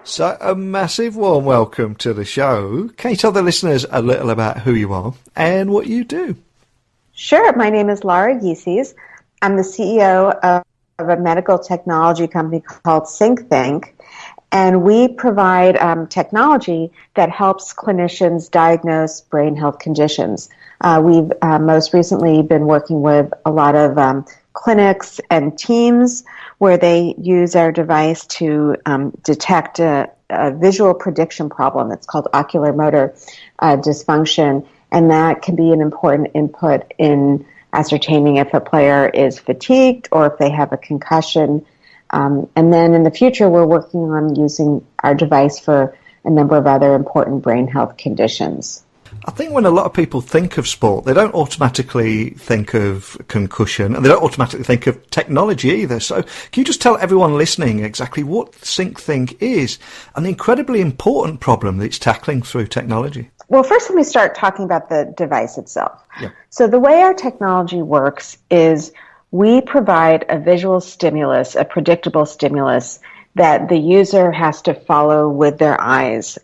So a massive warm welcome to the show. Can you tell the listeners a little about who you are and what you do? Sure. My name is Laura Yeeses. I'm the CEO of a medical technology company called SyncThink, and we provide technology that helps clinicians diagnose brain health conditions. We've most recently been working with a lot of clinics and teams where they use our device to detect a visual prediction problem. It's called ocular motor dysfunction, and that can be an important input in ascertaining if a player is fatigued or if they have a concussion. And then in the future, we're working on using our device for a number of other important brain health conditions. I think when a lot of people think of sport, they don't automatically think of concussion, and they don't automatically think of technology either. So can you just tell everyone listening exactly what SyncThink is and the incredibly important problem that it's tackling through technology? Well, first let me start talking about the device itself. Yeah. So the way our technology works is we provide a visual stimulus, a predictable stimulus, that the user has to follow with their eyes.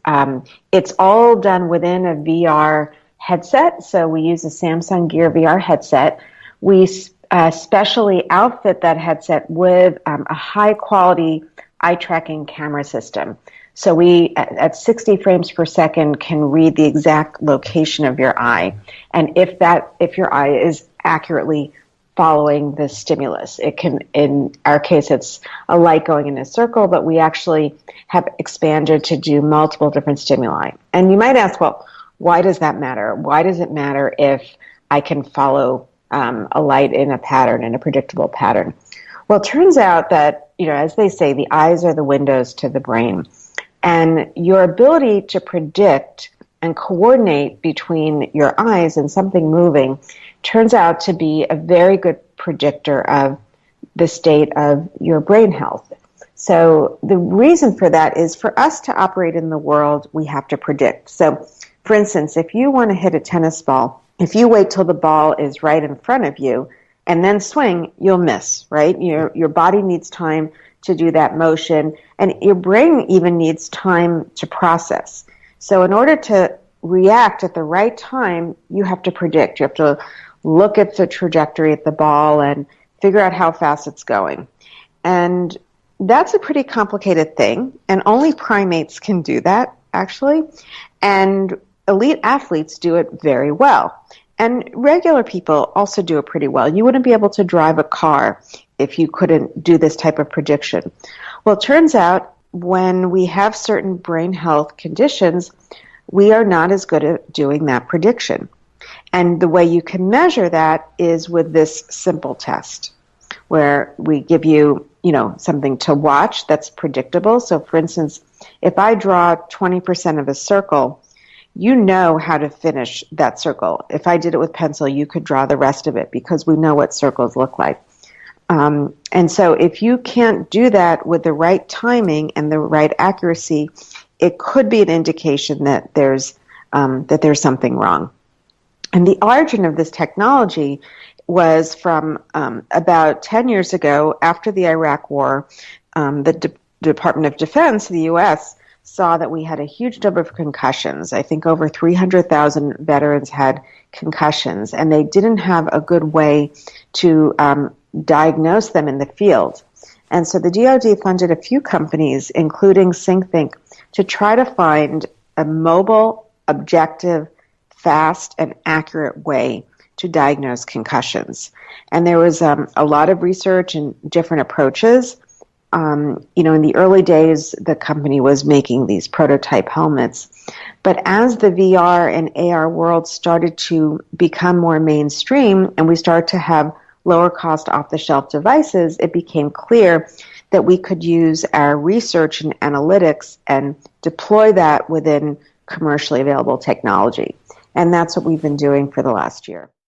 It's all done within a VR headset, so we use a Samsung Gear VR headset. We specially outfit that headset with a high-quality eye-tracking camera system. So we, at 60 frames per second, can read the exact location of your eye. And if your eye is accurately following the stimulus, it can, in our case, it's a light going in a circle, but we actually have expanded to do multiple different stimuli. And you might ask, well, why does that matter? Why does it matter if I can follow a light in a pattern, in a predictable pattern? Well, it turns out that, as they say, the eyes are the windows to the brain. And your ability to predict and coordinate between your eyes and something moving turns out to be a very good predictor of the state of your brain health. So the reason for that is for us to operate in the world, we have to predict. So, for instance, if you want to hit a tennis ball, if you wait till the ball is right in front of you and then swing, you'll miss, right? Your body needs time to do that motion, and your brain even needs time to process. So in order to react at the right time, you have to predict. You have to look at the trajectory of the ball and figure out how fast it's going. And that's a pretty complicated thing, and only primates can do that, actually. And elite athletes do it very well. And regular people also do it pretty well. You wouldn't be able to drive a car if you couldn't do this type of prediction. Well, it turns out when we have certain brain health conditions, we are not as good at doing that prediction. And the way you can measure that is with this simple test, where we give you, something to watch that's predictable. So, for instance, if I draw 20% of a circle, you know how to finish that circle. If I did it with pencil, you could draw the rest of it because we know what circles look like. And so if you can't do that with the right timing and the right accuracy, it could be an indication that there's something wrong. And the origin of this technology was from about 10 years ago, after the Iraq War. The Department of Defense, the U.S., saw that we had a huge number of concussions. I think over 300,000 veterans had concussions, and they didn't have a good way to diagnose them in the field. And so the DoD funded a few companies, including SyncThink, to try to find a mobile, objective, fast, and accurate way to diagnose concussions. And there was a lot of research and different approaches. In the early days, the company was making these prototype helmets. But as the VR and AR world started to become more mainstream and we started to have lower cost off-the-shelf devices, it became clear that we could use our research and analytics and deploy that within commercially available technology. And that's what we've been doing for the last year.